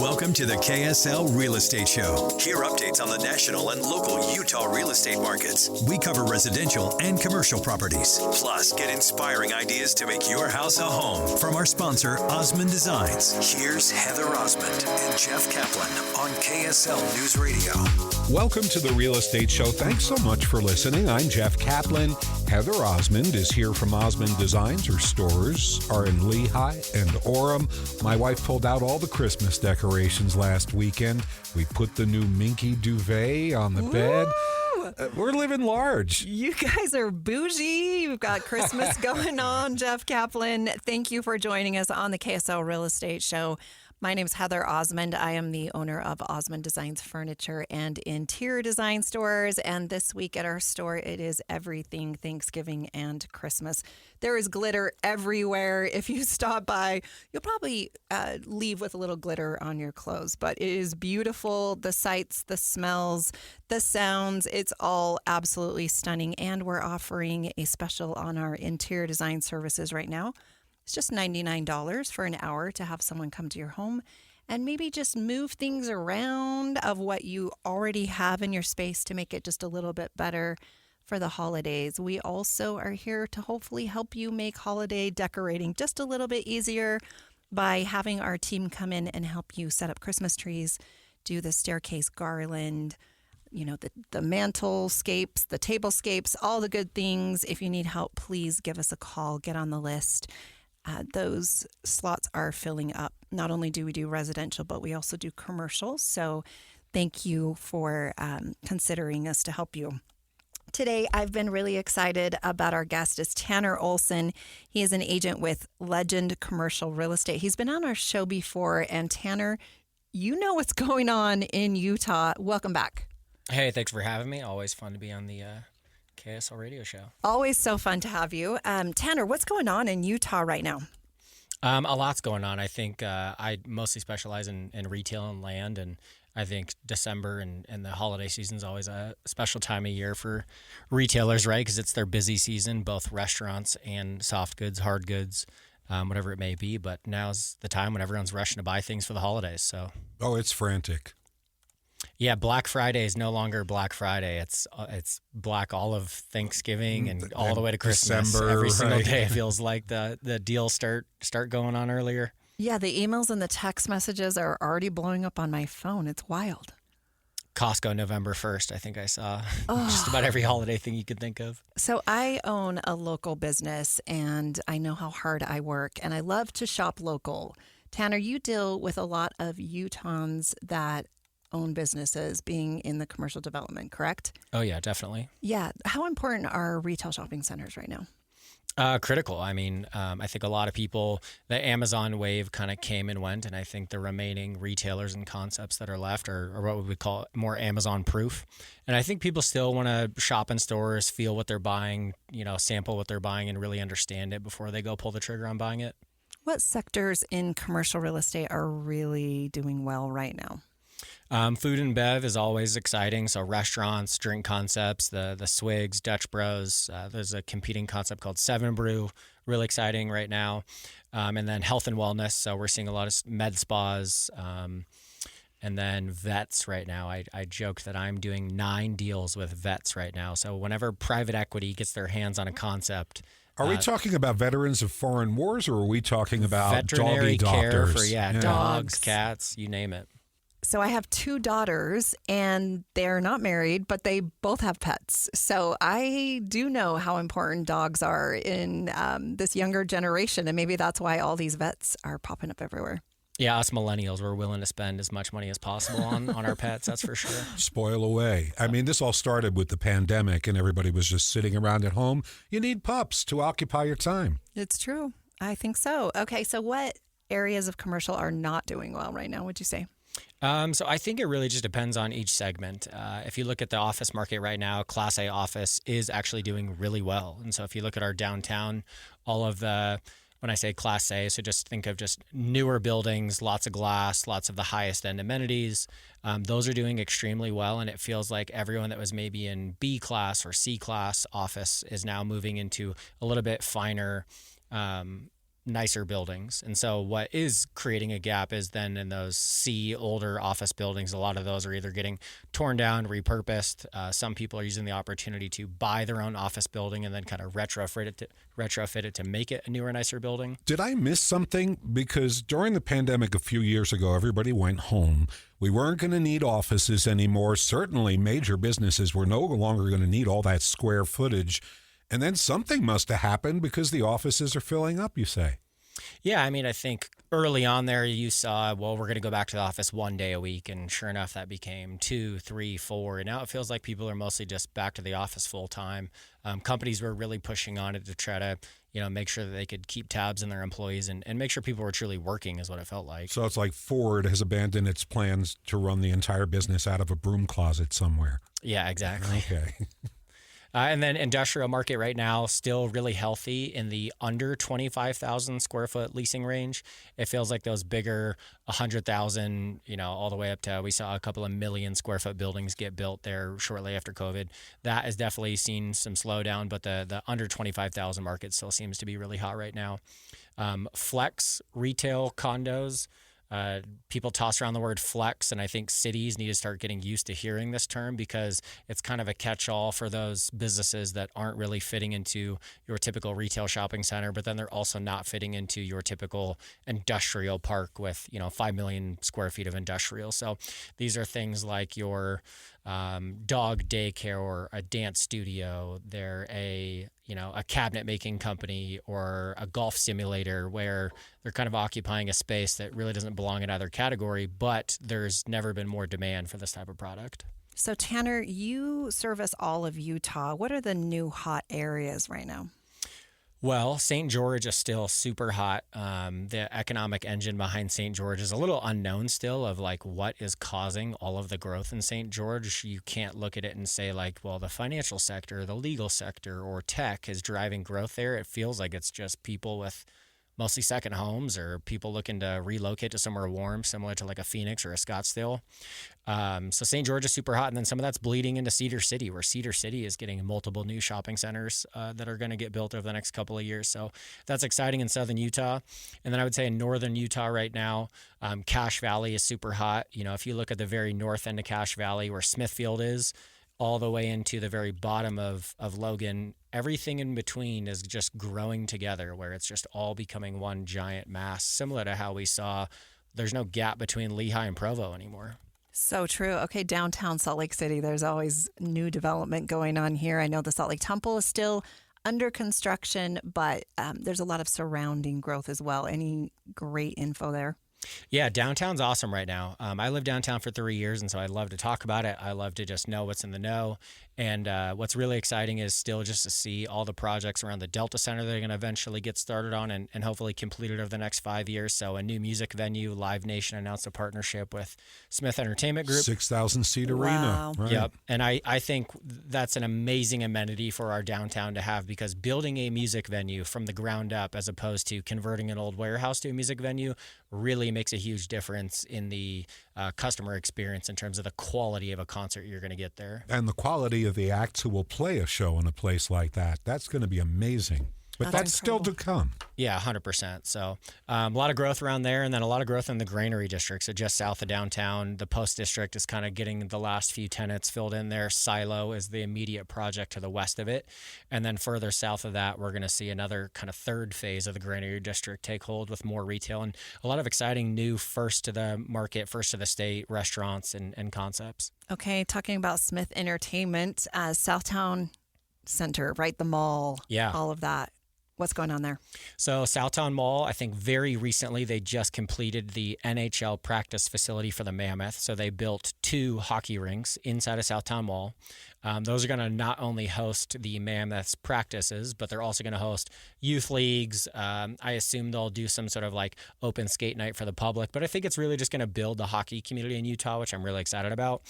Welcome to the KSL Real Estate Show. Hear updates on the national and local Utah real estate markets. We cover residential and commercial properties. Plus, get inspiring ideas to make your house a home from our sponsor, Osmond Designs. Here's Heather Osmond and Jeff Caplan on KSL News Radio. Welcome to the Real Estate Show. Thanks so much for listening. I'm Jeff Caplan. Heather Osmond is here from Osmond Designs. Her stores are in Lehigh and Orem. My wife pulled out all the Christmas decorations last weekend. We put the new Minky duvet on the bed. We're living large. You guys are bougie. You've got Christmas going on. Jeff Caplan, thank you for joining us on the KSL Real Estate Show. My name is Heather Osmond. I am the owner of Osmond Designs Furniture and Interior Design Stores. And this week at our store, it is everything Thanksgiving and Christmas. There is glitter everywhere. If you stop by, you'll probably leave with a little glitter on your clothes. But it is beautiful. The sights, the smells, the sounds, it's all absolutely stunning. And we're offering a special on our interior design services right now. It's just $99 for an hour to have someone come to your home and maybe just move things around of what you already have in your space to make it just a little bit better for the holidays. We also are here to hopefully help you make holiday decorating just a little bit easier by having our team come in and help you set up Christmas trees, do the staircase garland, you know, the mantlescapes, the tablescapes, all the good things. If you need help, please give us a call, get on the list. Those slots are filling up. Not only do we do residential, but we also do commercial. So thank you for considering us to help you. Today, I've been really excited about our guest is Tanner Olson. He is an agent with Legend Commercial Real Estate. He's been on our show before. And Tanner, you know what's going on in Utah. Welcome back. Hey, thanks for having me. Always fun to be on the KSL radio show. Always so fun to have you. Tanner, what's going on in Utah right now? A lot's going on. I think I mostly specialize in retail and land, and I think December and the holiday season is always a special time of year for retailers, right? Because it's their busy season, both restaurants and soft goods, hard goods, whatever it may be. But now's the time when everyone's rushing to buy things for the holidays. So, It's frantic. Yeah, Black Friday is no longer Black Friday. It's Black all of Thanksgiving and all the way to Christmas. December, every single right? day it feels like the deals start going on earlier. Yeah, the emails and the text messages are already blowing up on my phone. It's wild. Costco November 1st, I think I saw just about every holiday thing you could think of. So I own a local business and I know how hard I work and I love to shop local. Tanner, you deal with a lot of Utahns that own businesses being in the commercial development, correct? Oh, yeah, definitely. Yeah. How important are retail shopping centers right now? Critical. I mean, I think a lot of people, the Amazon wave kind of came and went, and I think the remaining retailers and concepts that are left are what we would call more Amazon proof. And I think people still want to shop in stores, feel what they're buying, sample what they're buying and really understand it before they go pull the trigger on buying it. What sectors in commercial real estate are really doing well right now? Food and bev is always exciting. So restaurants, drink concepts, the Swigs, Dutch Bros. There's a competing concept called Seven Brew, really exciting right now. And then health and wellness. So we're seeing a lot of med spas. And then vets right now. I joke that I'm doing 9 deals with vets right now. So whenever private equity gets their hands on a concept, Are we talking about veterans of foreign wars, or are we talking about veterinary doggy care doctors? for dogs, cats, you name it. So I have 2 daughters and they're not married, but they both have pets. So I do know how important dogs are in this younger generation. And maybe that's why all these vets are popping up everywhere. Yeah, us millennials, we're willing to spend as much money as possible on our pets, that's for sure. Spoil away. I mean, this all started with the pandemic and everybody was just sitting around at home. You need pups to occupy your time. It's true. I think so. Okay, so what areas of commercial are not doing well right now, would you say? So I think it really just depends on each segment. If you look at the office market right now, Class A office is actually doing really well. And so if you look at our downtown, all of the, when I say Class A, so just think of just newer buildings, lots of glass, lots of the highest end amenities. Those are doing extremely well. And it feels like everyone that was maybe in B class or C class office is now moving into a little bit finer nicer buildings. And so what is creating a gap is then in those older office buildings, a lot of those are either getting torn down, repurposed. Some people are using the opportunity to buy their own office building and then kind of retrofit it to make it a newer, nicer building. Did I miss something? Because during the pandemic a few years ago, everybody went home. We weren't going to need offices anymore. Certainly major businesses were no longer going to need all that square footage. And then something must have happened because the offices are filling up, you say. Yeah, I mean, I think early on there you saw, well, we're going to go back to the office 1 day a week. And sure enough, that became 2, 3, 4. And now it feels like people are mostly just back to the office full time. Companies were really pushing on it to try to, make sure that they could keep tabs on their employees and make sure people were truly working is what it felt like. So it's like Ford has abandoned its plans to run the entire business out of a broom closet somewhere. Yeah, exactly. Okay. And then industrial market right now, still really healthy in the under 25,000 square foot leasing range. It feels like those bigger 100,000, all the way up to, we saw a couple of million square foot buildings get built there shortly after COVID. That has definitely seen some slowdown, but the under 25,000 market still seems to be really hot right now. Flex retail condos. People toss around the word flex, and I think cities need to start getting used to hearing this term because it's kind of a catch-all for those businesses that aren't really fitting into your typical retail shopping center, but then they're also not fitting into your typical industrial park with, 5 million square feet of industrial. So these are things like your dog daycare or a dance studio. They're a cabinet making company or a golf simulator where they're kind of occupying a space that really doesn't belong in either category, but there's never been more demand for this type of product. So Tanner, you service all of Utah. What are the new hot areas right now? Well, St. George is still super hot. The economic engine behind St. George is a little unknown still of like what is causing all of the growth in St. George. You can't look at it and say like, well, the financial sector, the legal sector, or tech is driving growth there. It feels like it's just people with mostly second homes or people looking to relocate to somewhere warm, similar to like a Phoenix or a Scottsdale. So St. George is super hot. And then some of that's bleeding into Cedar City, where Cedar City is getting multiple new shopping centers that are going to get built over the next couple of years. So that's exciting in southern Utah. And then I would say in northern Utah right now, Cache Valley is super hot. If you look at the very north end of Cache Valley where Smithfield is, all the way into the very bottom of Logan, everything in between is just growing together where it's just all becoming one giant mass, similar to how we saw there's no gap between Lehigh and Provo anymore. So true. Okay, downtown Salt Lake City, there's always new development going on here. I know the Salt Lake Temple is still under construction, but there's a lot of surrounding growth as well. Any great info there? Yeah, downtown's awesome right now. I lived downtown for 3 years, and so I love to talk about it. I love to just know what's in the know. And what's really exciting is still just to see all the projects around the Delta Center that are going to eventually get started on and hopefully completed over the next 5 years. So a new music venue, Live Nation announced a partnership with Smith Entertainment Group. 6,000-seat arena. Right. Yep. And I think that's an amazing amenity for our downtown to have, because building a music venue from the ground up as opposed to converting an old warehouse to a music venue really makes a huge difference in the customer experience in terms of the quality of a concert you're going to get there. And the quality of the acts who will play a show in a place like that. That's going to be amazing. But that's still to come. Yeah, 100%. So a lot of growth around there, and then a lot of growth in the Granary District. So just south of downtown, the Post District is kind of getting the last few tenants filled in there. Silo is the immediate project to the west of it. And then further south of that, we're going to see another kind of third phase of the Granary District take hold with more retail and a lot of exciting new first to the market, first to the state restaurants and concepts. Okay, talking about Smith Entertainment, Southtown Center, right? The mall, all of that. What's going on there? So Southtown Mall, I think very recently they just completed the NHL practice facility for the Mammoth. So they built 2 hockey rinks inside of Southtown Mall. Those are going to not only host the Mammoth's practices, but they're also going to host youth leagues. I assume they'll do some sort of like open skate night for the public, but I think it's really just going to build the hockey community in Utah, which I'm really excited about.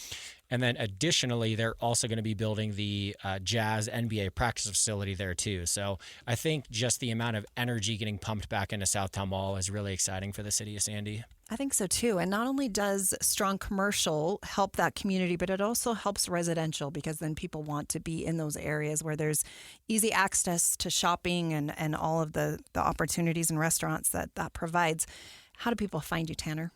And then additionally, they're also going to be building the Jazz NBA practice facility there too. So I think just the amount of energy getting pumped back into Southtown Mall is really exciting for the city of Sandy. I think so too. And not only does strong commercial help that community, but it also helps residential, because then people want to be in those areas where there's easy access to shopping and all of the opportunities and restaurants that provides. How do people find you, Tanner?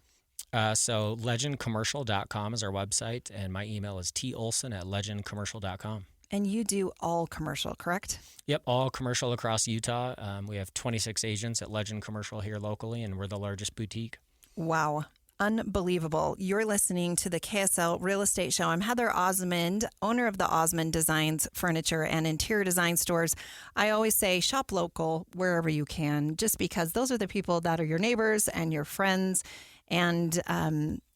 So legendcommercial.com is our website, and my email is tolson@legendcommercial.com. And you do all commercial, correct? Yep, all commercial across Utah. We have 26 agents at Legend Commercial here locally, and we're the largest boutique. Wow. Unbelievable. You're listening to the KSL Real Estate Show. I'm Heather Osmond, owner of the Osmond Designs Furniture and Interior Design Stores. I always say shop local wherever you can, just because those are the people that are your neighbors and your friends. And,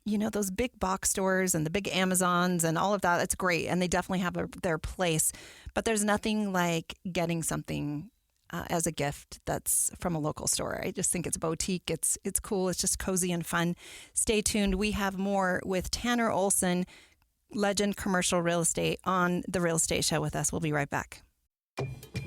those big box stores and the big Amazons and all of that, it's great. And they definitely have their place. But there's nothing like getting something as a gift that's from a local store. I just think it's boutique. It's cool. It's just cozy and fun. Stay tuned. We have more with Tanner Olson, Legend Commercial Real Estate, on The Real Estate Show with us. We'll be right back.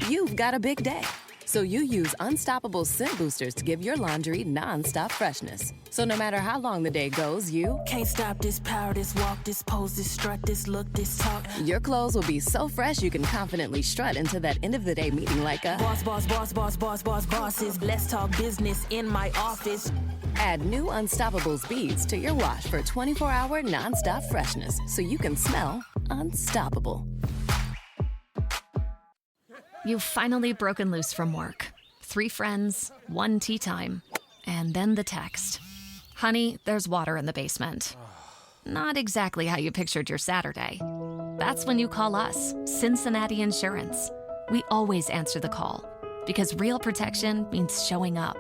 You've got a big day, so you use Unstoppable Scent Boosters to give your laundry nonstop freshness. So no matter how long the day goes, you can't stop this power, this walk, this pose, this strut, this look, this talk. Your clothes will be so fresh you can confidently strut into that end of the day meeting like a bosses. Let's talk business in my office. Add new Unstoppables beads to your wash for 24-hour nonstop freshness, so you can smell unstoppable. You've finally broken loose from work. 3 friends, 1 tea time, and then the text. Honey, there's water in the basement. Not exactly how you pictured your Saturday. That's when you call us, Cincinnati Insurance. We always answer the call, because real protection means showing up,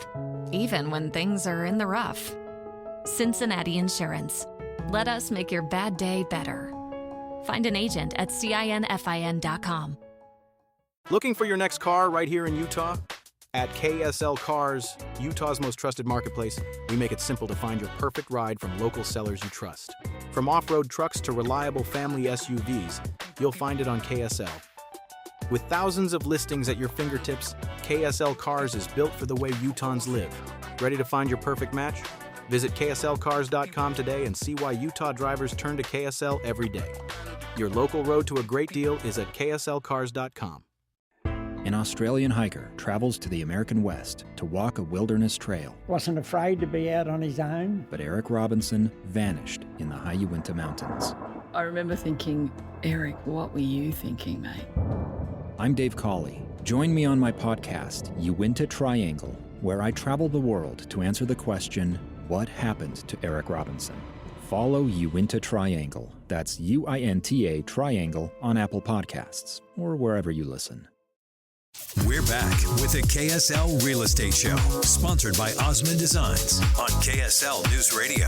even when things are in the rough. Cincinnati Insurance. Let us make your bad day better. Find an agent at CINFIN.com. Looking for your next car right here in Utah? At KSL Cars, Utah's most trusted marketplace, we make it simple to find your perfect ride from local sellers you trust. From off-road trucks to reliable family SUVs, you'll find it on KSL. With thousands of listings at your fingertips, KSL Cars is built for the way Utahns live. Ready to find your perfect match? Visit KSLCars.com today and see why Utah drivers turn to KSL every day. Your local road to a great deal is at KSLCars.com. An Australian hiker travels to the American West to walk a wilderness trail. Wasn't afraid to be out on his own. But Eric Robinson vanished in the high Uinta Mountains. I remember thinking, Eric, what were you thinking, mate? I'm Dave Cawley. Join me on my podcast, Uinta Triangle, where I travel the world to answer the question, what happened to Eric Robinson? Follow Uinta Triangle. That's UINTA Triangle on Apple Podcasts or wherever you listen. We're back with the KSL Real Estate Show, sponsored by Osmond Designs on KSL News Radio.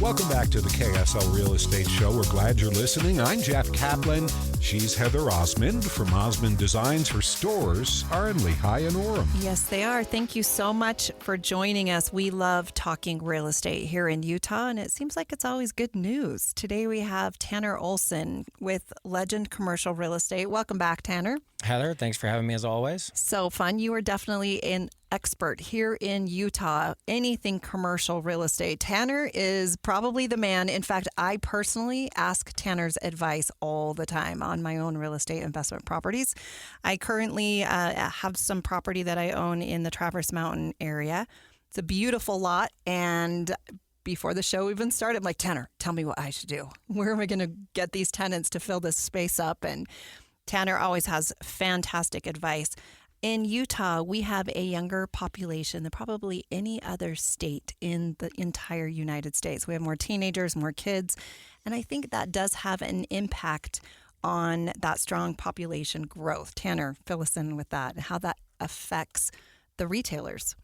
Welcome back to the KSL Real Estate Show. We're glad you're listening. I'm Jeff Caplan. She's Heather Osmond from Osmond Designs. Her stores are in Lehigh and Orem. Yes, they are. Thank you so much for joining us. We love talking real estate here in Utah, and it seems like it's always good news. Today we have Tanner Olson with Legend Commercial Real Estate. Welcome back, Tanner. Heather, thanks for having me as always. So fun. You are definitely an expert here in Utah, anything commercial real estate. Tanner is probably the man. In fact, I personally ask Tanner's advice all the time on my own real estate investment properties. I currently have some property that I own in the Traverse Mountain area. It's a beautiful lot, and before the show even started, I'm like, Tanner, tell me what I should do. Where am I going to get these tenants to fill this space up? And Tanner always has fantastic advice. In Utah, we have a younger population than probably any other state in the entire United States. We have more teenagers, more kids, and I think that does have an impact on that strong population growth. Tanner, fill us in with that, how that affects the retailers.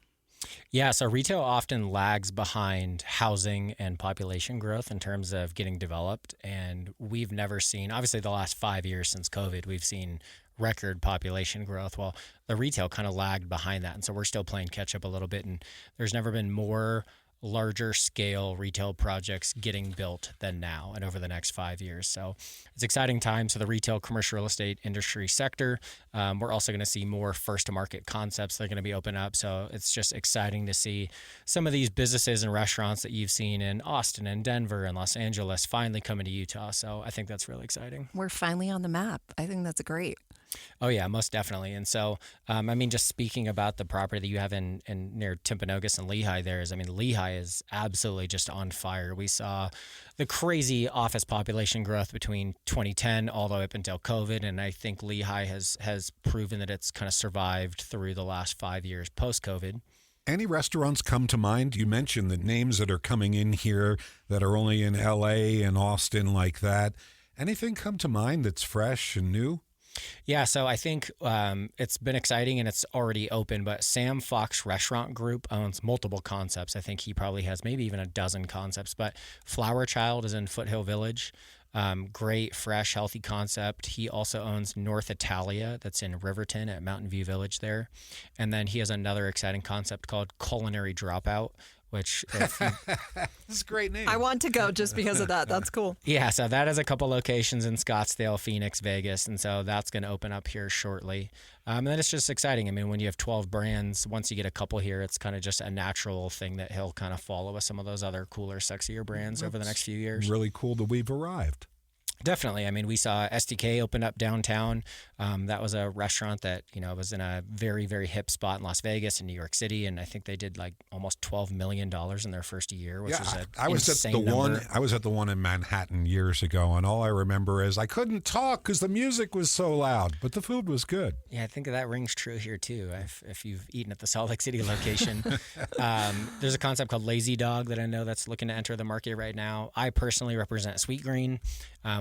Yeah, so retail often lags behind housing and population growth in terms of getting developed. And we've never seen, obviously the last 5 years since COVID, we've seen record population growth. Well, the retail kind of lagged behind that. And so we're still playing catch up a little bit. And there's never been more larger scale retail projects getting built than now and over the next 5 years. So it's exciting times for the retail commercial real estate industry sector. We're also going to see more first to market concepts that are going to be open up. So it's just exciting to see some of these businesses and restaurants that you've seen in Austin and Denver and Los Angeles finally coming to Utah. So I think that's really exciting. We're finally on the map. I think that's great. Oh, yeah, most definitely. And so, just speaking about the property that you have in near Timpanogos and Lehigh Lehigh is absolutely just on fire. We saw the crazy office population growth between 2010 all the way up until COVID. And I think Lehigh has proven that it's kind of survived through the last 5 years post-COVID. Any restaurants come to mind? You mentioned the names that are coming in here that are only in LA and Austin like that. Anything come to mind that's fresh and new? Yeah, so I think it's been exciting and it's already open, but Sam Fox Restaurant Group owns multiple concepts. I think he probably has maybe even a dozen concepts, but Flower Child is in Foothill Village. Great, fresh, healthy concept. He also owns North Italia that's in Riverton at Mountain View Village there. And then he has another exciting concept called Culinary Dropout, which this is a great name. I want to go just because of that. That's cool. Yeah, so that has a couple locations in Scottsdale, Phoenix, Vegas, and so that's going to open up here shortly. And then it's just exciting. I mean, when you have 12 brands, once you get a couple here, it's kind of just a natural thing that he'll kind of follow with some of those other cooler, sexier brands over the next few years. Really cool that we've arrived. Definitely. I mean, we saw SDK open up downtown. That was a restaurant that, was in a very, very hip spot in Las Vegas and New York City. And I think they did like almost $12 million in their first year, which is I was at the one in Manhattan years ago. And all I remember is I couldn't talk because the music was so loud, but the food was good. Yeah, I think that rings true here too. If you've eaten at the Salt Lake City location, there's a concept called Lazy Dog that I know that's looking to enter the market right now. I personally represent Sweet Green,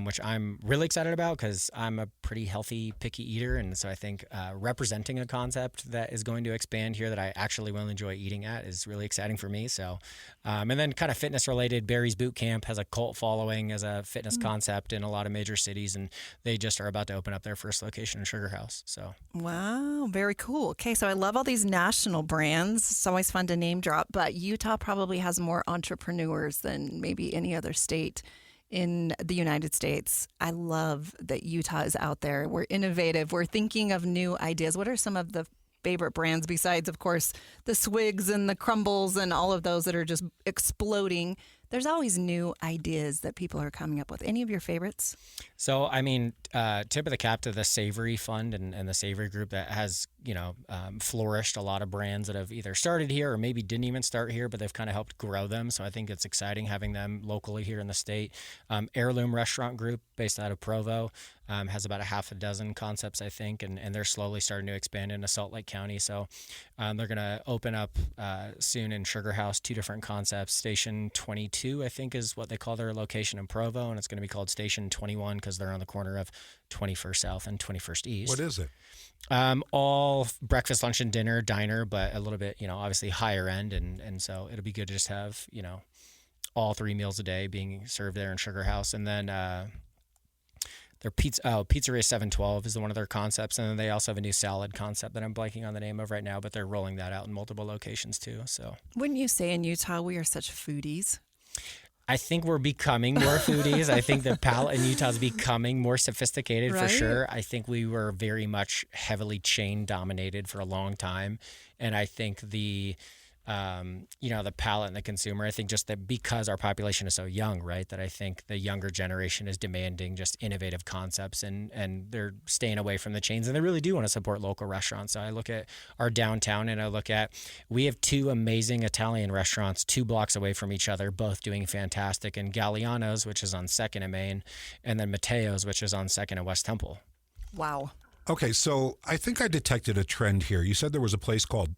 which I'm really excited about because I'm a pretty healthy, picky eater. And so I think representing a concept that is going to expand here that I actually will enjoy eating at is really exciting for me. So, and then kind of fitness related, Barry's Boot Camp has a cult following as a fitness concept in a lot of major cities. And they just are about to open up their first location in Sugar House. So, wow, very cool. Okay, so I love all these national brands. It's always fun to name drop, but Utah probably has more entrepreneurs than maybe any other state in the United States. I love that Utah is out there. We're innovative. We're thinking of new ideas. What are some of the favorite brands besides, of course, the Swigs and the Crumbles and all of those that are just exploding? There's always new ideas that people are coming up with. Any of your favorites? So, tip of the cap to the Savory Fund and the Savory Group that has, flourished a lot of brands that have either started here or maybe didn't even start here, but they've kind of helped grow them. So I think it's exciting having them locally here in the state. Heirloom Restaurant Group based out of Provo has about a half a dozen concepts, I think, and they're slowly starting to expand into Salt Lake County. So they're going to open up soon in Sugar House, 2 different concepts. Station 22, I think, is what they call their location in Provo, and it's going to be called Station 21 because they're on the corner of 21st South and 21st East. What is it? All breakfast, lunch, and dinner, diner, but a little bit, obviously higher end. And so it'll be good to just have, all 3 meals a day being served there in Sugar House. And then their Pizzeria 712 is one of their concepts. And then they also have a new salad concept that I'm blanking on the name of right now, but they're rolling that out in multiple locations too. So wouldn't you say in Utah we are such foodies? I think we're becoming more foodies. I think the palate in Utah is becoming more sophisticated for sure. I think we were very much heavily chain dominated for a long time. And I think the palate and the consumer, I think just that because our population is so young, right, that I think the younger generation is demanding just innovative concepts and they're staying away from the chains and they really do want to support local restaurants. So I look at our downtown and we have 2 amazing Italian restaurants 2 blocks away from each other, both doing fantastic, and Galliano's, which is on 2nd and Main, and then Matteo's, which is on 2nd and West Temple. Wow. Okay, so I think I detected a trend here. You said there was a place called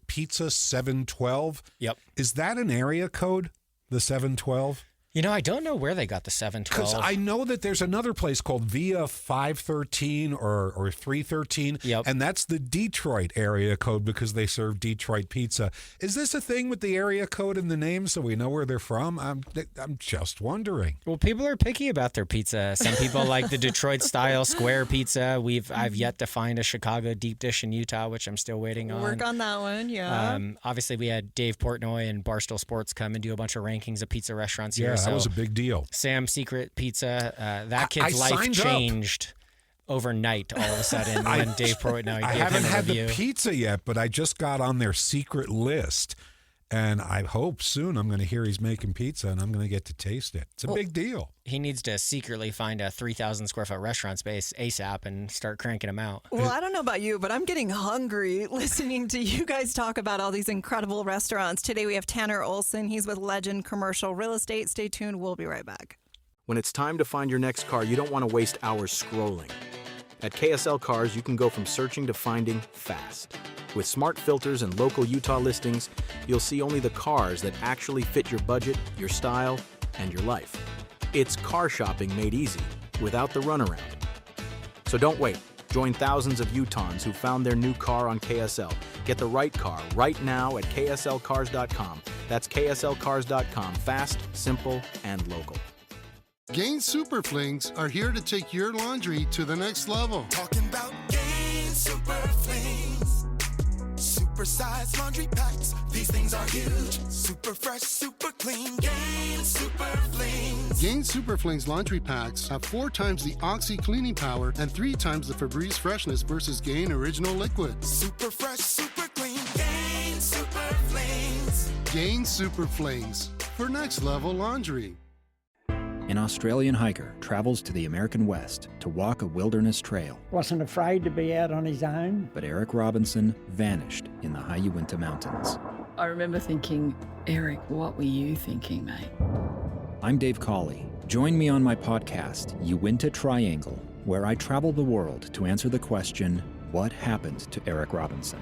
Pizza 712. Yep. Is that an area code, the 712? I don't know where they got the 712. Because I know that there's another place called Via 513 or 313, and that's the Detroit area code because they serve Detroit pizza. Is this a thing with the area code and the name so we know where they're from? I'm just wondering. Well, people are picky about their pizza. Some people like the Detroit-style square pizza. I've yet to find a Chicago deep dish in Utah, which I'm still waiting on. Work on that one, yeah. Obviously, we had Dave Portnoy and Barstool Sports come and do a bunch of rankings of pizza restaurants here. Yeah, that was a big deal. Sam's Secret Pizza, that kid's life changed overnight all of a sudden when Dave Portnoy I gave haven't him a had review. the pizza yet, but I just got on their secret list. And I hope soon I'm going to hear he's making pizza and I'm going to get to taste it. It's a big deal. He needs to secretly find a 3,000 square foot restaurant space ASAP and start cranking them out. Well, I don't know about you, but I'm getting hungry listening to you guys talk about all these incredible restaurants. Today we have Tanner Olson. He's with Legend Commercial Real Estate. Stay tuned. We'll be right back. When it's time to find your next car, you don't want to waste hours scrolling. At KSL Cars, you can go from searching to finding fast. With smart filters and local Utah listings, you'll see only the cars that actually fit your budget, your style, and your life. It's car shopping made easy, without the runaround. So don't wait. Join thousands of Utahns who found their new car on KSL. Get the right car right now at kslcars.com. That's kslcars.com. Fast, simple, and local. Gain Super Flings are here to take your laundry to the next level. Talking about Gain Super Flings. Super-sized laundry packs. These things are huge. Super fresh, super clean. Gain Super Flings. Gain Super Flings laundry packs have 4 times the Oxy cleaning power and 3 times the Febreze freshness versus Gain Original Liquid. Super fresh, super clean. Gain Super Flings. Gain Super Flings for next level laundry. An Australian hiker travels to the American West to walk a wilderness trail. Wasn't afraid to be out on his own. But Eric Robinson vanished in the high Uinta Mountains. I remember thinking, Eric, what were you thinking, mate? I'm Dave Cawley. Join me on my podcast, Uinta Triangle, where I travel the world to answer the question, what happened to Eric Robinson?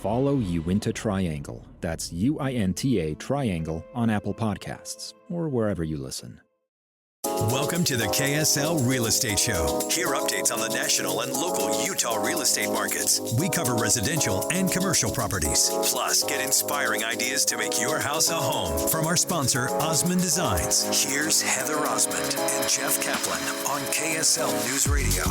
Follow Uinta Triangle. That's UINTA Triangle on Apple Podcasts or wherever you listen. Welcome to the KSL Real Estate Show. Hear updates on the national and local Utah real estate markets. We cover residential and commercial properties. Plus, get inspiring ideas to make your house a home from our sponsor, Osmond Designs. Here's Heather Osmond and Jeff Caplan on KSL News Radio.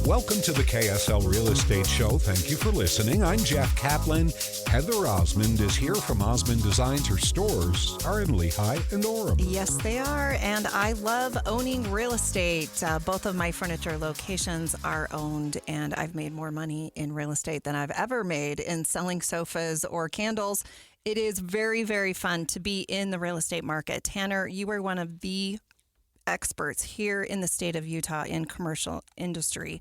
Welcome to the KSL Real Estate Show. Thank you for listening. I'm Jeff Caplan. Heather Osmond is here from Osmond Designs. Her stores are in Lehigh and Orem. Yes, they are. And I love owning real estate. Both of my furniture locations are owned, and I've made more money in real estate than I've ever made in selling sofas or candles. It is very, very fun to be in the real estate market. Tanner, you are one of the experts here in the state of Utah in commercial industry.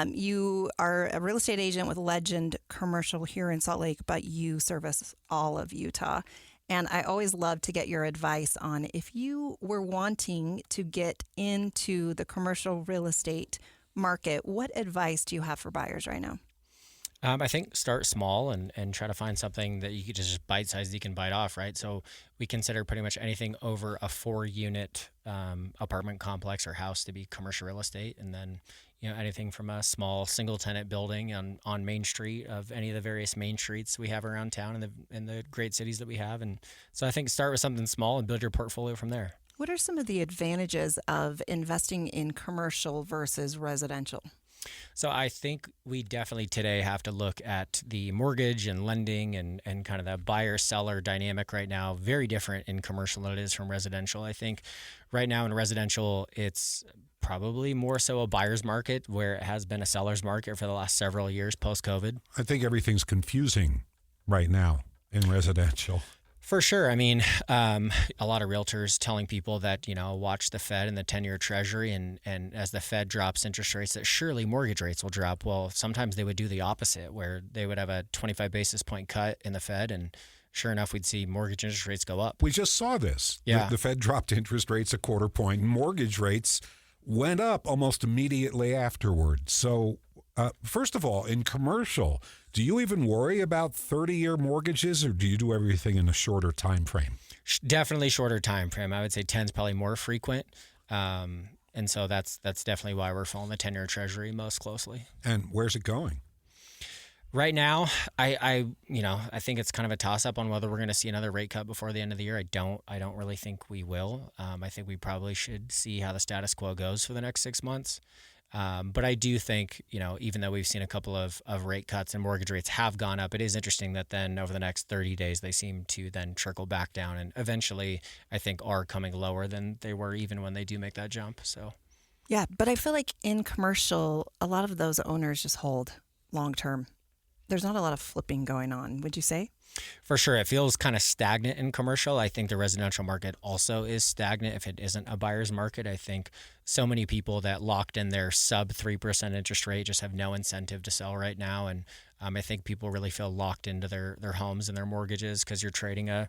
You are a real estate agent with Legend Commercial here in Salt Lake, but you service all of Utah. And I always love to get your advice on if you were wanting to get into the commercial real estate market, what advice do you have for buyers right now? I think start small and try to find something that you could just bite-sized you can bite off, right? So we consider pretty much anything over a 4-unit apartment complex or house to be commercial real estate. And then, anything from a small single-tenant building on Main Street of any of the various main streets we have around town in the great cities that we have. And so I think start with something small and build your portfolio from there. What are some of the advantages of investing in commercial versus residential? So I think we definitely today have to look at the mortgage and lending and kind of the buyer-seller dynamic right now. Very different in commercial than it is from residential. I think right now in residential, it's probably more so a buyer's market where it has been a seller's market for the last several years post-COVID. I think everything's confusing right now in residential. For sure. I mean, a lot of realtors telling people that, watch the Fed and the 10-year Treasury, and as the Fed drops interest rates, that surely mortgage rates will drop. Well, sometimes they would do the opposite, where they would have a 25 basis point cut in the Fed, and sure enough, we'd see mortgage interest rates go up. We just saw this. Yeah. The Fed dropped interest rates a quarter point, and mortgage rates went up almost immediately afterward. So, first of all, in commercial, do you even worry about 30-year mortgages, or do you do everything in a shorter time frame? Definitely shorter time frame. I would say 10 is probably more frequent. And so that's definitely why we're following the 10-year Treasury most closely. And where's it going? Right now, I think it's kind of a toss-up on whether we're going to see another rate cut before the end of the year. I don't really think we will. I think we probably should see how the status quo goes for the next 6 months. But I do think, even though we've seen a couple of rate cuts and mortgage rates have gone up, it is interesting that then over the next 30 days, they seem to then trickle back down and eventually, I think, are coming lower than they were even when they do make that jump. So, yeah, but I feel like in commercial, a lot of those owners just hold long term. There's not a lot of flipping going on, would you say? For sure. It feels kind of stagnant in commercial. I think the residential market also is stagnant if it isn't a buyer's market. I think so many people that locked in their sub 3% interest rate just have no incentive to sell right now. And I think people really feel locked into their homes and their mortgages because you're trading a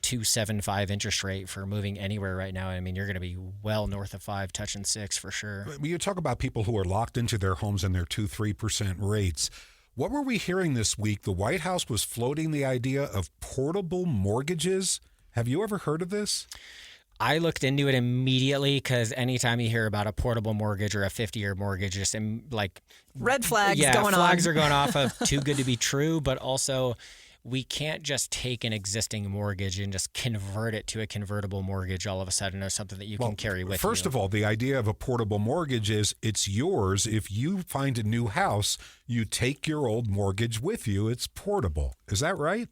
2.75 interest rate for moving anywhere right now. I mean, you're going to be well north of 5, touching 6 for sure. You talk about people who are locked into their homes and their 2-3% rates. What were we hearing this week? The White House was floating the idea of portable mortgages. Have you ever heard of this? I looked into it immediately because anytime you hear about a portable mortgage or a 50-year mortgage, just like red flags going on. Yeah, flags are going off of too good to be true, but also we can't just take an existing mortgage and just convert it to a convertible mortgage all of a sudden or something that you can carry with you. First of all, the idea of a portable mortgage is it's yours. If you find a new house, you take your old mortgage with you. It's portable. Is that right?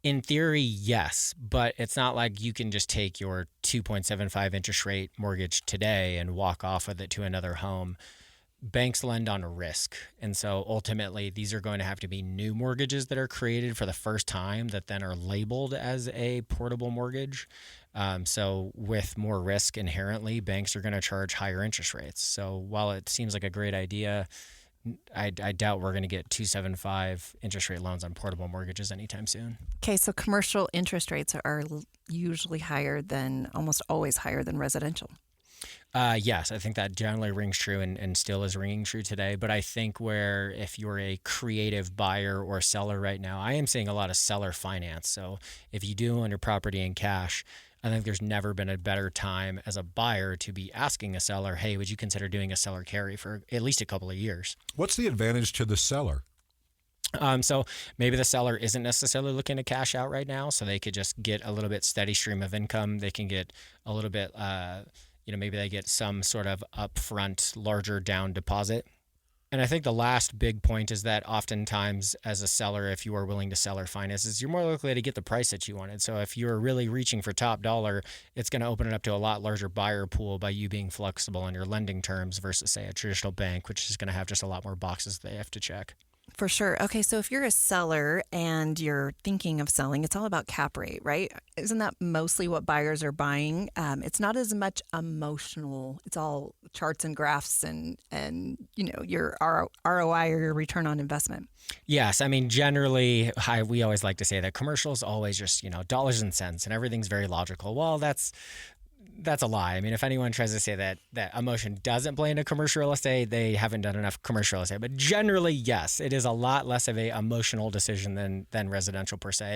In theory, yes, but it's not like you can just take your 2.75 interest rate mortgage today and walk off with it to another home. Banks lend on a risk. And so ultimately, these are going to have to be new mortgages that are created for the first time that then are labeled as a portable mortgage. So with more risk inherently, banks are going to charge higher interest rates. So while it seems like a great idea, I doubt we're going to get 2.75 interest rate loans on portable mortgages anytime soon. Okay, so commercial interest rates are usually almost always higher than residential. Yes, I think that generally rings true and still is ringing true today. But I think if you're a creative buyer or seller right now, I am seeing a lot of seller finance. So if you do own your property in cash, I think there's never been a better time as a buyer to be asking a seller, hey, would you consider doing a seller carry for at least a couple of years? What's the advantage to the seller? So maybe the seller isn't necessarily looking to cash out right now, so they could just get a little bit steady stream of income. They can get a little bit maybe they get some sort of upfront larger down deposit. And I think the last big point is that oftentimes as a seller, if you are willing to seller finances, you're more likely to get the price that you wanted. So if you're really reaching for top dollar, it's going to open it up to a lot larger buyer pool by you being flexible on your lending terms versus, say, a traditional bank, which is going to have just a lot more boxes they have to check. For sure. Okay, so if you're a seller and you're thinking of selling, it's all about cap rate, right? Isn't that mostly what buyers are buying? It's not as much emotional. It's all charts and graphs and your ROI or your return on investment. Yes. I mean, generally, we always like to say that commercial is always just, dollars and cents and everything's very logical. Well, that's a lie. I mean, if anyone tries to say that emotion doesn't play into commercial real estate, they haven't done enough commercial real estate. But generally, yes, it is a lot less of a emotional decision than residential per se.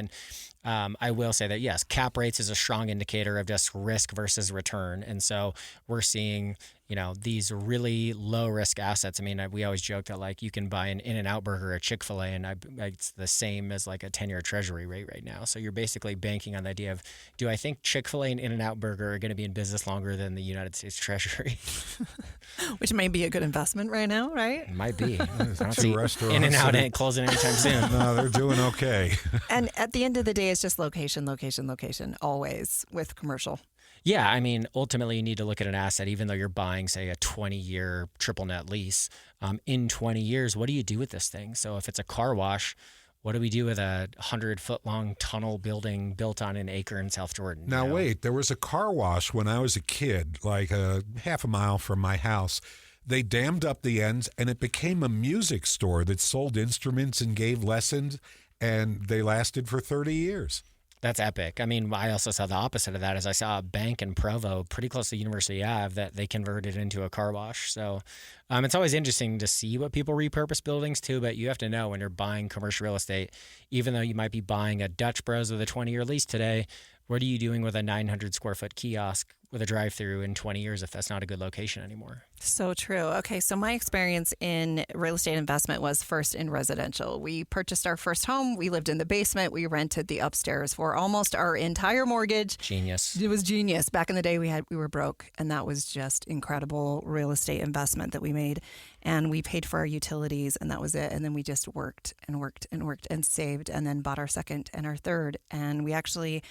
And I will say that, yes, cap rates is a strong indicator of just risk versus return. And so we're seeing, these really low risk assets. I mean, we always joke that you can buy an In-N-Out burger or a Chick-fil-A and it's the same as a 10-year treasury rate right now. So you're basically banking on the idea of, do I think Chick-fil-A and In-N-Out burger are going to be in business longer than the United States Treasury? Which may be a good investment right now, right? It might be. In-N-Out ain't closing anytime soon. No, they're doing okay. And at the end of the day, it's just location, always with commercial. Yeah, I mean, ultimately, you need to look at an asset, even though you're buying, say, a 20-year triple net lease. In 20 years, what do you do with this thing? So if it's a car wash, what do we do with a 100-foot-long tunnel building built on an acre in South Jordan? Now, wait, there was a car wash when I was a kid, half a mile from my house. They dammed up the ends, and it became a music store that sold instruments and gave lessons, and they lasted for 30 years. That's epic. I mean, I also saw the opposite of that as I saw a bank in Provo pretty close to University Ave that they converted into a car wash. So it's always interesting to see what people repurpose buildings to, but you have to know when you're buying commercial real estate, even though you might be buying a Dutch Bros with a 20-year lease today, what are you doing with a 900 square foot kiosk with a drive-through in 20 years if that's not a good location anymore? So true. Okay, so my experience in real estate investment was first in residential. We purchased our first home. We lived in the basement. We rented the upstairs for almost our entire mortgage. Genius. It was genius. Back in the day, we were broke, and that was just incredible real estate investment that we made. And we paid for our utilities, and that was it. And then we just worked and worked and worked and saved, and then bought our second and our third. And we actually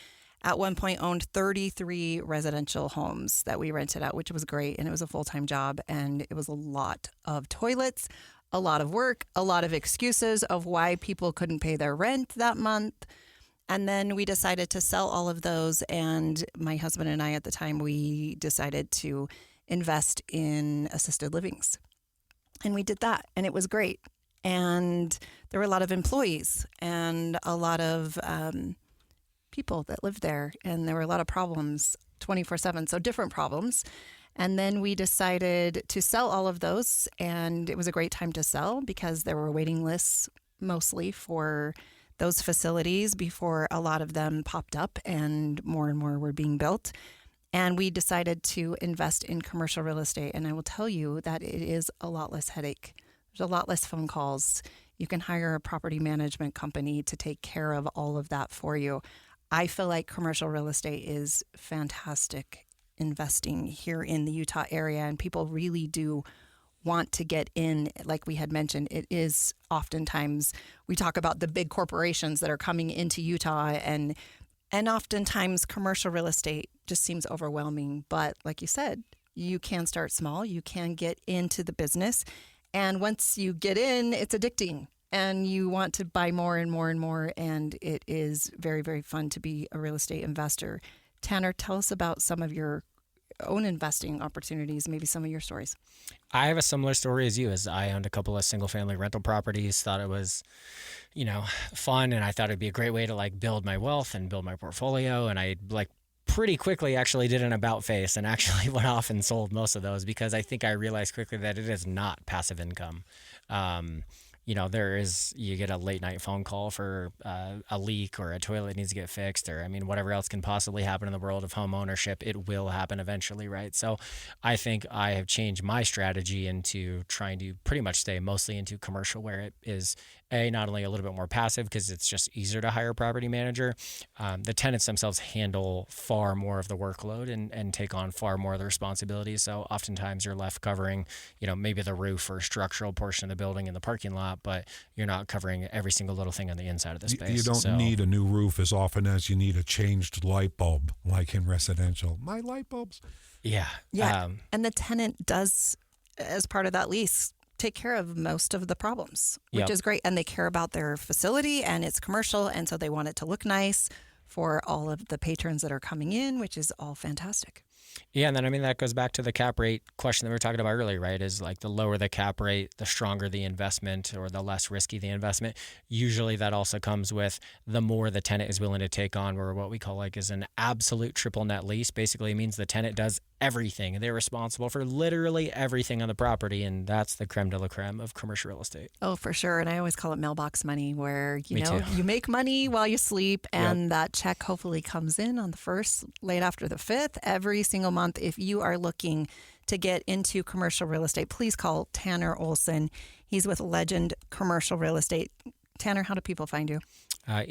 at one point owned 33 residential homes that we rented out, which was great. And it was a full-time job. And it was a lot of toilets, a lot of work, a lot of excuses of why people couldn't pay their rent that month. And then we decided to sell all of those. And my husband and I at the time, we decided to invest in assisted livings. And we did that. And it was great. And there were a lot of employees and a lot of people that lived there, and there were a lot of problems 24/7, so different problems. And then we decided to sell all of those, and it was a great time to sell because there were waiting lists mostly for those facilities before a lot of them popped up and more were being built. And we decided to invest in commercial real estate, and I will tell you that it is a lot less headache. There's a lot less phone calls. You can hire a property management company to take care of all of that for you. I feel like commercial real estate is fantastic investing here in the Utah area, and people really do want to get in. Like we had mentioned, it is oftentimes, we talk about the big corporations that are coming into Utah, and oftentimes commercial real estate just seems overwhelming. But like you said, you can start small, you can get into the business, and once you get in, it's addicting. And you want to buy more and more and more, and it is very, very fun to be a real estate investor. Tanner, tell us about some of your own investing opportunities, maybe some of your stories. I have a similar story as you, as I owned a couple of single-family rental properties, thought it was, fun, and I thought it'd be a great way to build my wealth and build my portfolio, and I pretty quickly actually did an about face and actually went off and sold most of those because I think I realized quickly that it is not passive income. You get a late night phone call for a leak or a toilet needs to get fixed or, whatever else can possibly happen in the world of home ownership. It will happen eventually, right? So I think I have changed my strategy into trying to pretty much stay mostly into commercial where it is not only a little bit more passive because it's just easier to hire a property manager. The tenants themselves handle far more of the workload and take on far more of the responsibilities. So oftentimes you're left covering, maybe the roof or structural portion of the building in the parking lot, but you're not covering every single little thing on the inside of the space. You don't need a new roof as often as you need a changed light bulb, like in residential. My light bulbs. Yeah. Yeah. And the tenant does, as part of that lease, take care of most of the problems, which is great. And they care about their facility and it's commercial. And so they want it to look nice for all of the patrons that are coming in, which is all fantastic. Yeah, and then that goes back to the cap rate question that we were talking about earlier, right? Is the lower the cap rate, the stronger the investment or the less risky the investment. Usually that also comes with the more the tenant is willing to take on, or what we call is an absolute triple net lease. Basically, it means the tenant does everything. They're responsible for literally everything on the property, and that's the creme de la creme of commercial real estate. Oh, for sure. And I always call it mailbox money, where Me too. you make money while you sleep, and that check hopefully comes in on the 1st, late after the 5th, every single month. If you are looking to get into commercial real estate, please call Tanner Olson. He's with Legend Commercial Real Estate. Tanner, how do people find you?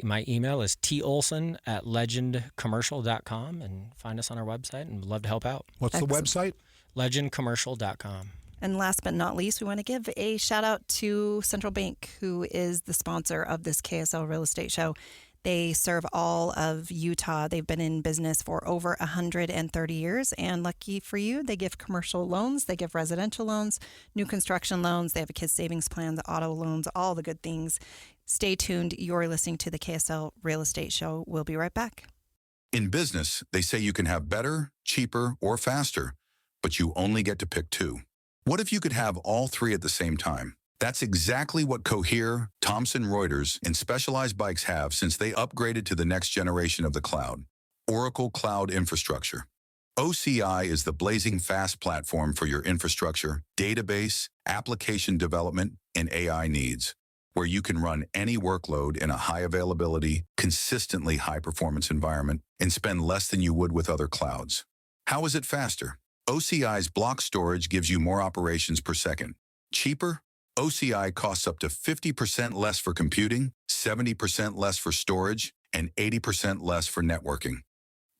My email is tolson@legendcommercial.com, and find us on our website, and we'd love to help out. What's the website? legendcommercial.com. And last but not least, we want to give a shout out to Central Bank, who is the sponsor of this KSL Real Estate Show. They serve all of Utah. They've been in business for over 130 years. And lucky for you, they give commercial loans. They give residential loans, new construction loans. They have a kids savings plan, the auto loans, all the good things. Stay tuned. You're listening to the KSL Real Estate Show. We'll be right back. In business, they say you can have better, cheaper, or faster, but you only get to pick two. What if you could have all three at the same time? That's exactly what Cohere, Thomson Reuters, and Specialized Bikes have since they upgraded to the next generation of the cloud, Oracle Cloud Infrastructure. OCI is the blazing fast platform for your infrastructure, database, application development, and AI needs, where you can run any workload in a high availability, consistently high performance environment and spend less than you would with other clouds. How is it faster? OCI's block storage gives you more operations per second. Cheaper? OCI costs up to 50% less for computing, 70% less for storage, and 80% less for networking.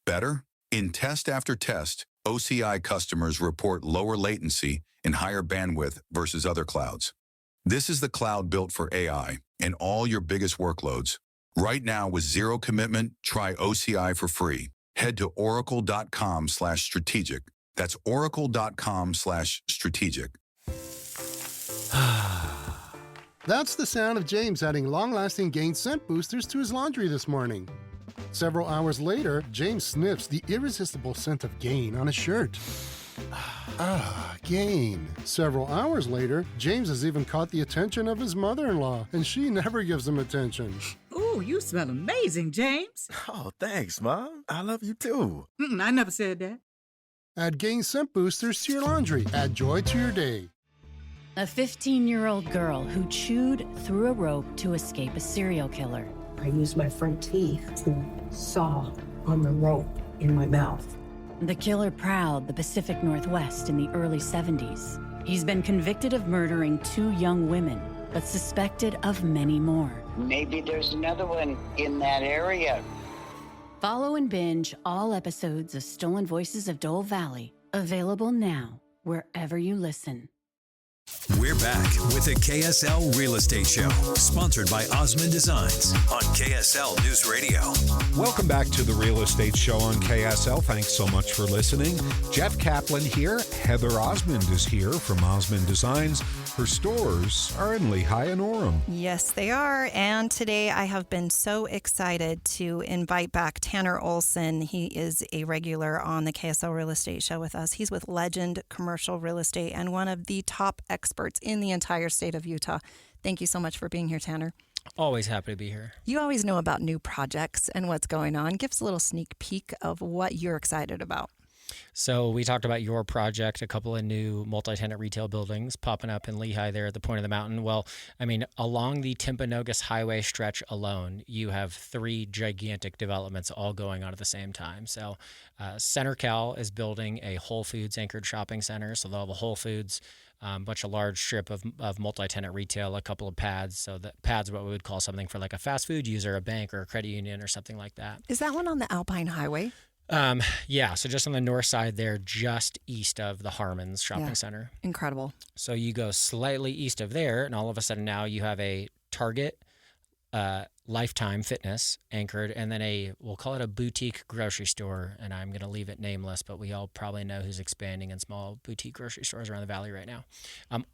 Better? In test after test, OCI customers report lower latency and higher bandwidth versus other clouds. This is the cloud built for AI and all your biggest workloads. Right now, with zero commitment, try OCI for free. Head to oracle.com/strategic. That's oracle.com/strategic. That's the sound of James adding long-lasting Gain scent boosters to his laundry this morning. Several hours later, James sniffs the irresistible scent of Gain on his shirt. Gain. Several hours later, James has even caught the attention of his mother-in-law, and she never gives him attention. Ooh, you smell amazing, James. Oh, thanks, Mom. I love you too. I never said that. Add Gain scent boosters to your laundry. Add joy to your day. A 15-year-old girl who chewed through a rope to escape a serial killer. I used my front teeth to saw on the rope in my mouth. The killer prowled the Pacific Northwest in the early 70s. He's been convicted of murdering 2 young women, but suspected of many more. Maybe there's another one in that area. Follow and binge all episodes of Stolen Voices of Dole Valley, available now wherever you listen. We're back with the KSL Real Estate Show, sponsored by Osmond Designs on KSL News Radio. Welcome back to the Real Estate Show on KSL. Thanks so much for listening. Jeff Caplan here. Heather Osmond is here from Osmond Designs. Her stores are in Lehigh and Orem. Yes, they are. And today I have been so excited to invite back Tanner Olson. He is a regular on the KSL Real Estate Show with us. He's with Legend Commercial Real Estate and one of the top experts in the entire state of Utah. Thank you so much for being here, Tanner. Always happy to be here. You always know about new projects and what's going on. Give us a little sneak peek of what you're excited about. So we talked about your project, a couple of new multi-tenant retail buildings popping up in Lehigh there at the point of the mountain. Well, I mean, along the Timpanogos Highway stretch alone, you have 3 gigantic developments all going on at the same time. So Center Cal is building a Whole Foods anchored shopping center. So they'll have a Whole Foods, bunch of large strip of multi-tenant retail, a couple of pads. So the pads are what we would call something for like a fast food user, a bank or a credit union or something like that. Is that one on the Alpine Highway? Yeah, so just on the north side there, just east of the Harmons Shopping Center. Incredible. So you go slightly east of there, and all of a sudden now you have a Target, Lifetime Fitness anchored, and then we'll call it a boutique grocery store, and I'm going to leave it nameless, but we all probably know who's expanding in small boutique grocery stores around the valley right now.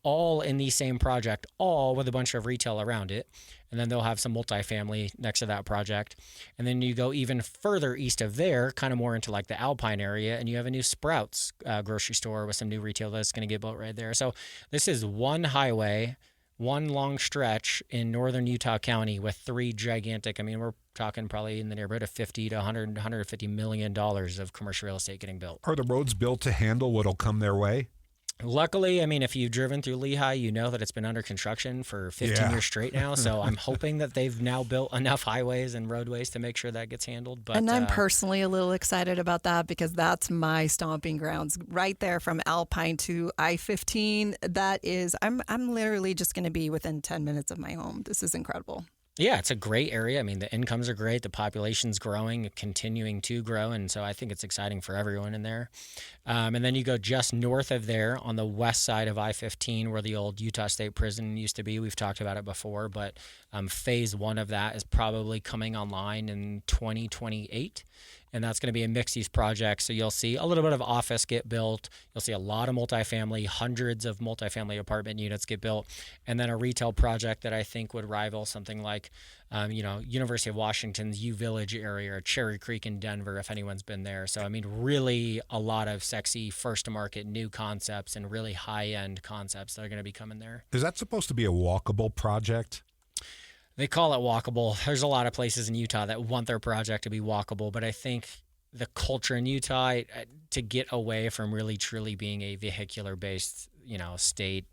All in the same project, all with a bunch of retail around it, and then they'll have some multifamily next to that project. And then you go even further east of there, kind of more into like the Alpine area, and you have a new Sprouts grocery store with some new retail that's going to get built right there. So this is one highway, one long stretch in northern Utah County with 3 gigantic, I mean, we're talking probably in the neighborhood of $50 to $100, $150 million of commercial real estate getting built. Are the roads built to handle what'll come their way? Luckily, I mean, if you've driven through Lehigh, you know that it's been under construction for 15 years straight now. So I'm hoping that they've now built enough highways and roadways to make sure that gets handled. But and I'm personally a little excited about that because that's my stomping grounds right there from Alpine to I-15. That is, I'm literally just going to be within 10 minutes of my home. This is incredible. Yeah, it's a great area. I mean, the incomes are great. The population's growing, continuing to grow. And so I think it's exciting for everyone in there. And then you go just north of there on the west side of I-15 where the old Utah State Prison used to be. We've talked about it before, but phase 1 of that is probably coming online in 2028. and that's going to be a mixed-use project. So you'll see a little bit of office get built. You'll see a lot of multifamily, hundreds of multifamily apartment units get built, and then a retail project that I think would rival something like, University of Washington's U Village area or Cherry Creek in Denver, if anyone's been there. So, I mean, really a lot of sexy first-to-market new concepts and really high-end concepts that are going to be coming there. Is that supposed to be a walkable project? They call it walkable. There's a lot of places in Utah that want their project to be walkable, but I think the culture in Utah, to get away from really truly being a vehicular-based, state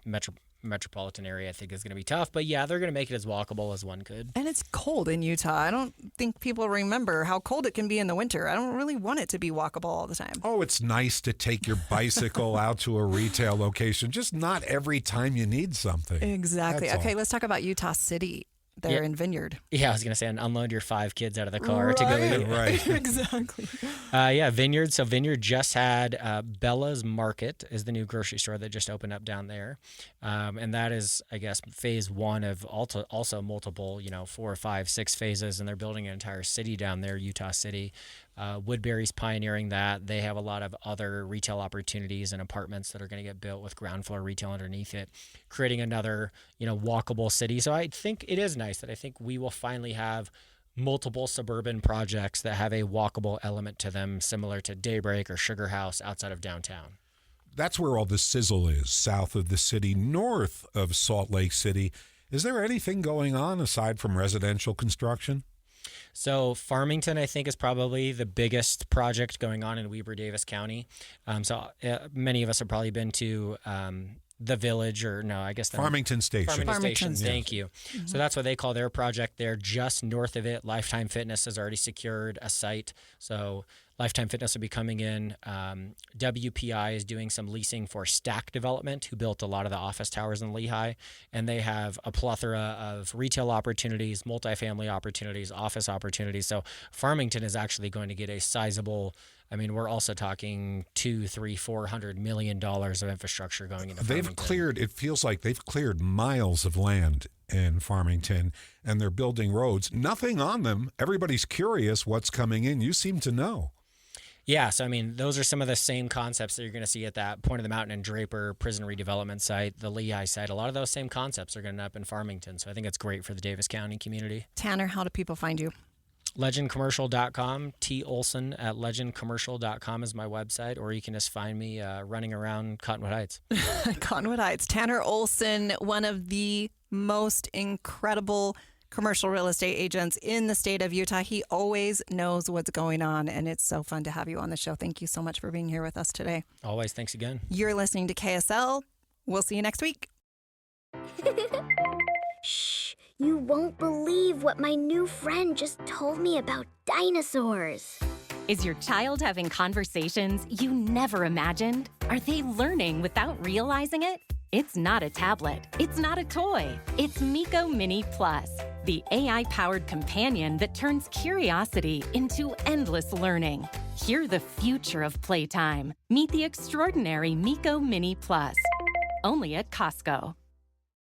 metropolitan area, I think is going to be tough. But yeah, they're going to make it as walkable as one could. And it's cold in Utah. I don't think people remember how cold it can be in the winter. I don't really want it to be walkable all the time. Oh, it's nice to take your bicycle out to a retail location, just not every time you need something. Exactly. That's okay, all. Let's talk about Utah City. They're in Vineyard. Yeah, I was going to say, and unload your 5 kids out of the car to go eat. Right. Exactly. Vineyard. So Vineyard just had Bella's Market is the new grocery store that just opened up down there. And that is, I guess, phase 1 of also multiple, 4, 5, 6 phases. And they're building an entire city down there, Utah City. Woodbury's pioneering that. They have a lot of other retail opportunities and apartments that are going to get built with ground floor retail underneath it, creating another, walkable city. So I think it is nice that I think we will finally have multiple suburban projects that have a walkable element to them, similar to Daybreak or Sugar House outside of downtown. That's where all the sizzle is, south of the city, north of Salt Lake City. Is there anything going on aside from residential construction? So Farmington, I think, is probably the biggest project going on in Weber-Davis County. Many of us have probably been to the Village, Farmington Station. Farmington, thank you. Mm-hmm. So that's what they call their project there. Just north of it, Lifetime Fitness has already secured a site. So Lifetime Fitness will be coming in. WPI is doing some leasing for Stack Development, who built a lot of the office towers in Lehigh. And they have a plethora of retail opportunities, multifamily opportunities, office opportunities. So Farmington is actually going to get a sizable, we're also talking $200, $300, $400 million of infrastructure going into Farmington. It feels like they've cleared miles of land in Farmington, and they're building roads. Nothing on them. Everybody's curious what's coming in. You seem to know. Yeah, so those are some of the same concepts that you're going to see at that Point of the Mountain and Draper prison redevelopment site, the Lehigh site. A lot of those same concepts are going to end up in Farmington, so I think it's great for the Davis County community. Tanner, how do people find you? legendcommercial.com. T. Olson at legendcommercial.com is my website, or you can just find me running around Cottonwood Heights. Cottonwood Heights. Tanner Olson, one of the most incredible commercial real estate agents in the state of Utah. He always knows what's going on, and it's so fun to have you on the show. Thank you so much for being here with us today. Always. Thanks again. You're listening to KSL. We'll see you next week. Shh, you won't believe what my new friend just told me about dinosaurs. Is your child having conversations you never imagined? Are they learning without realizing it? It's not a tablet. It's not a toy. It's Miko Mini Plus, the AI-powered companion that turns curiosity into endless learning. Hear the future of playtime. Meet the extraordinary Miko Mini Plus. Only at Costco.